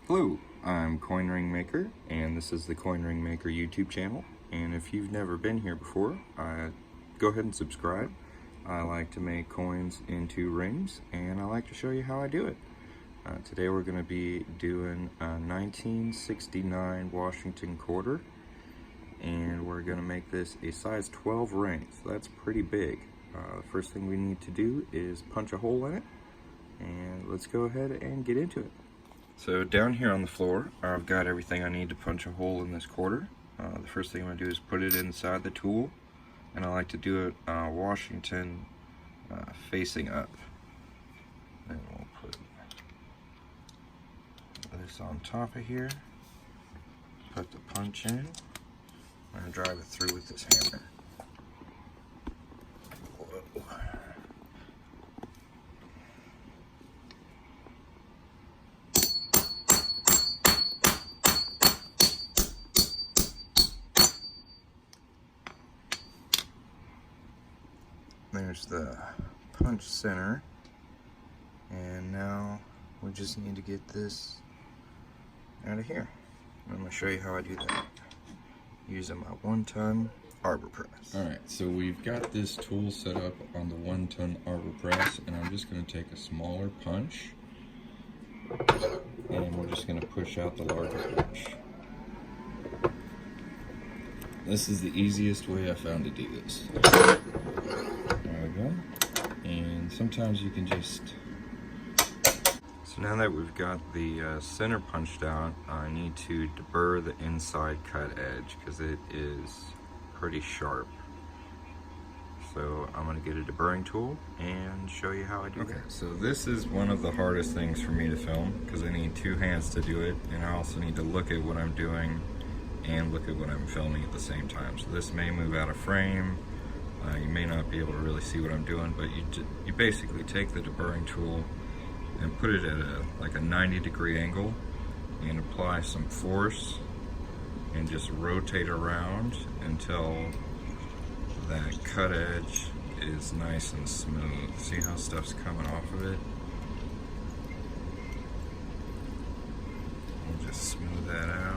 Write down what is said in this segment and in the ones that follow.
Hello, I'm Coin Ring Maker, and this is the Coin Ring Maker YouTube channel. And if you've never been here before, go ahead and subscribe. I like to make coins into rings, and I like to show you how I do it. Today we're going to be doing a 1969 Washington quarter, and we're going to make this a size 12 ring, so that's pretty big. The first thing we need to do is punch a hole in it, and let's go ahead and get into it. So down here on the floor, I've got everything I need to punch a hole in this quarter. The first thing I'm going to do is put it inside the tool, and I like to do it Washington facing up. Then we'll put this on top of here, put the punch in, and drive it through with this hammer. Whoa. There's the punch center, and now we just need to get this out of here. I'm going to show you how I do that using my 1-ton arbor press. Alright, so we've got this tool set up on the 1-ton arbor press, and I'm just going to take a smaller punch, and we're just going to push out the larger punch. This is the easiest way I found to do this. There we go. And sometimes you can just... So now that we've got the center punched out, I need to deburr the inside cut edge because it is pretty sharp. So I'm going to get a deburring tool and show you how I do that. So this is one of the hardest things for me to film because I need 2 hands to do it, and I also need to look at what I'm doing and look at what I'm filming at the same time. So this may move out of frame. You may not be able to really see what I'm doing, but you basically take the deburring tool and put it at like a 90-degree angle and apply some force and just rotate around until that cut edge is nice and smooth. See how stuff's coming off of it? We'll just smooth that out.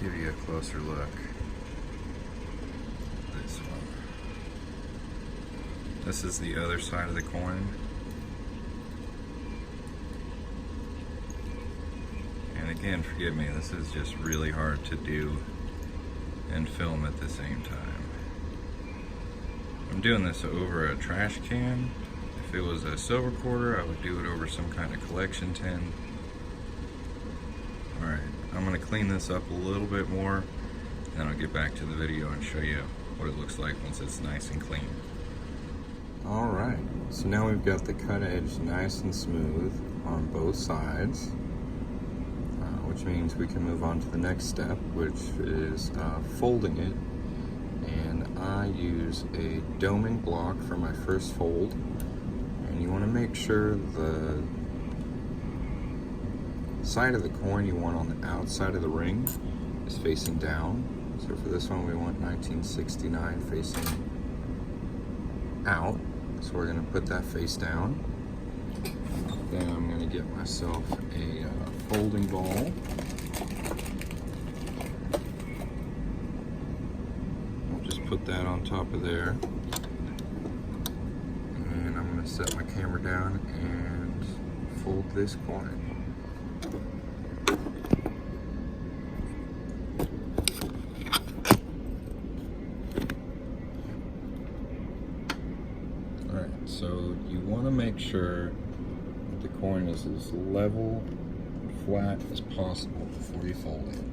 Give you a closer look. This one. This is the other side of the coin. And again, forgive me, this is just really hard to do and film at the same time. I'm doing this over a trash can. If it was a silver quarter, I would do it over some kind of collection tin. Alright, I'm going to clean this up a little bit more, then I'll get back to the video and show you what it looks like once it's nice and clean. Alright, so now we've got the cut edge nice and smooth on both sides, which means we can move on to the next step, which is folding it. And I use a doming block for my first fold, and you want to make sure the side of the coin you want on the outside of the ring is facing down. So for this one we want 1969 facing out. So we're going to put that face down. Then I'm going to get myself a folding ball. I'll just put that on top of there. And I'm going to set my camera down and fold this coin. So you want to make sure that the coin is as level and flat as possible before you fold it.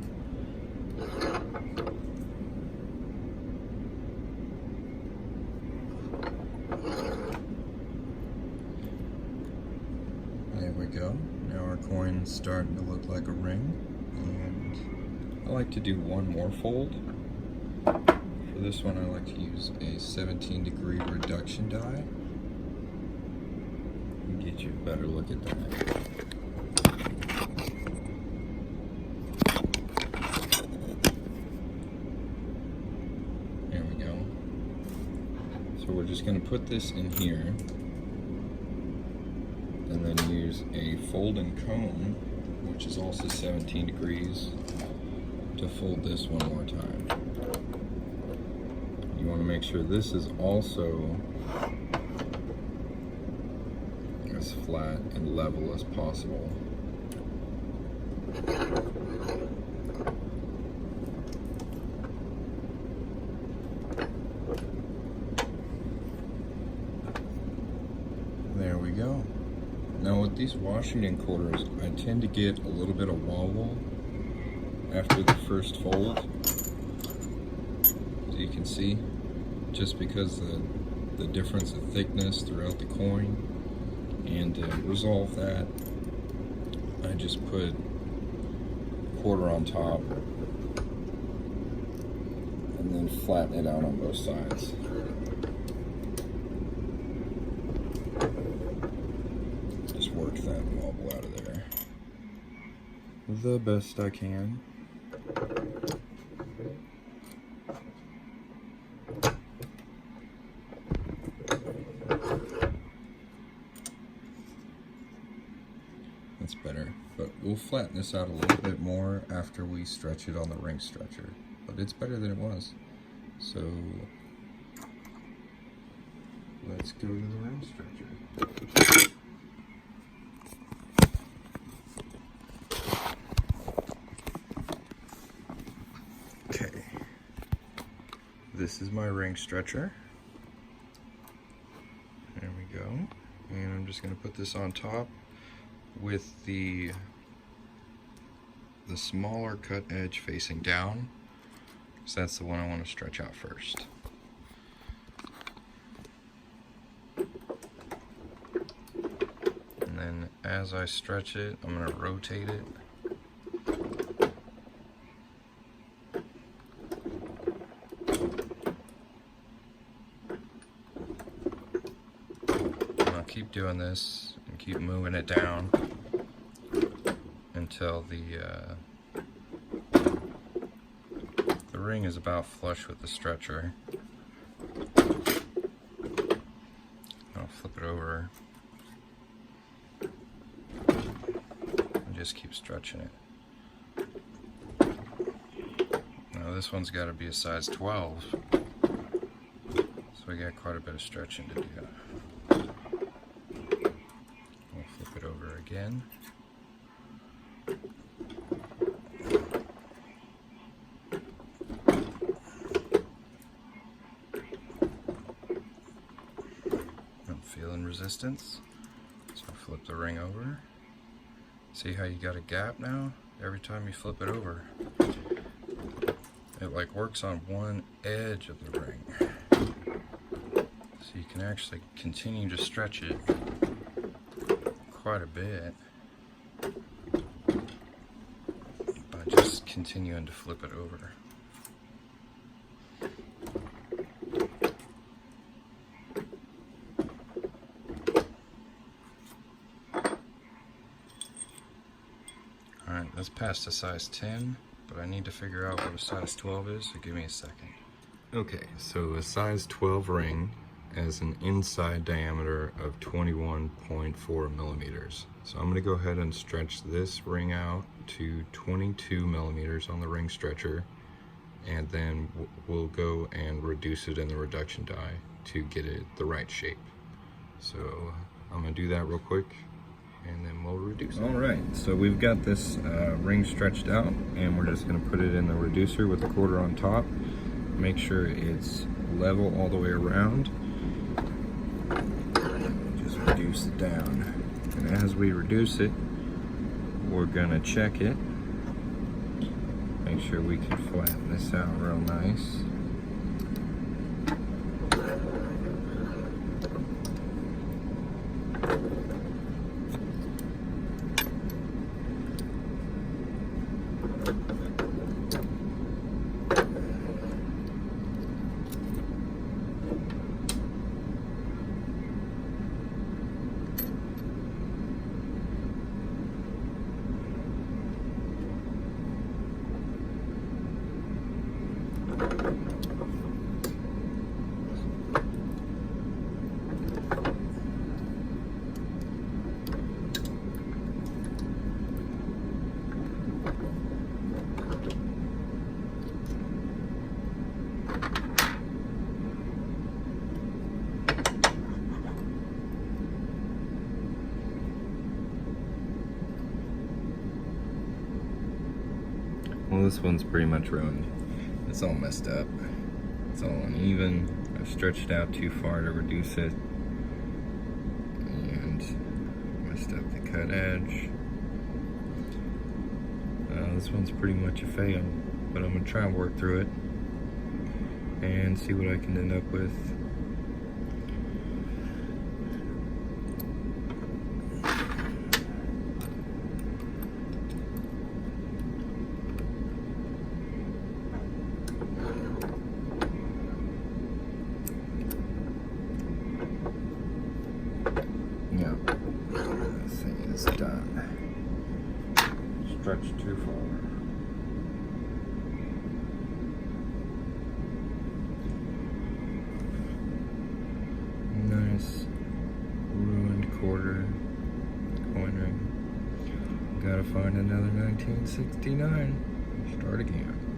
There we go. Now our coin's starting to look like a ring, and I like to do one more fold. For this one I like to use a 17-degree reduction die. Get you a better look at that. So we're just going to put this in here and then use a folding cone, which is also 17 degrees, to fold this one more time. You want to make sure this is also as flat and level as possible. There we go. Now with these Washington quarters, I tend to get a little bit of wobble after the first fold, as you can see, just because the difference of thickness throughout the coin. And to resolve that, I just put a quarter on top and then flatten it out on both sides. Just work that wobble out of there the best I can. That's better, but we'll flatten this out a little bit more after we stretch it on the ring stretcher, but it's better than it was. So let's go to the ring stretcher. Okay, this is my ring stretcher. There we go, and I'm just going to put this on top with the smaller cut edge facing down, because that's the one I want to stretch out first. And then as I stretch it, I'm going to rotate it. And I'll keep doing this and keep moving it down until the ring is about flush with the stretcher. I'll flip it over and just keep stretching it. Now this one's got to be a size 12, so we got quite a bit of stretching to do. We'll flip it over again. Feeling resistance, so flip the ring over. See how you got a gap now? Every time you flip it over, it like works on one edge of the ring, so you can actually continue to stretch it quite a bit by just continuing to flip it over. Alright, that's past a size 10, but I need to figure out what a size 12 is, so give me a second. Okay, so a size 12 ring has an inside diameter of 21.4 millimeters. So I'm going to go ahead and stretch this ring out to 22 millimeters on the ring stretcher, and then we'll go and reduce it in the reduction die to get it the right shape. So I'm going to do that real quick, and then we'll reduce it. Alright, so we've got this ring stretched out, and we're just going to put it in the reducer with a quarter on top. Make sure it's level all the way around. Just reduce it down. And as we reduce it, we're going to check it. Make sure we can flatten this out real nice. Well, this one's pretty much ruined. It's all messed up. It's all uneven. I've stretched out too far to reduce it. And messed up the cut edge. This one's pretty much a fail. But I'm going to try and work through it. And see what I can end up with. Yeah, this thing is done. Stretched too far. Nice ruined quarter coin ring. Gotta find another 1969. Start again.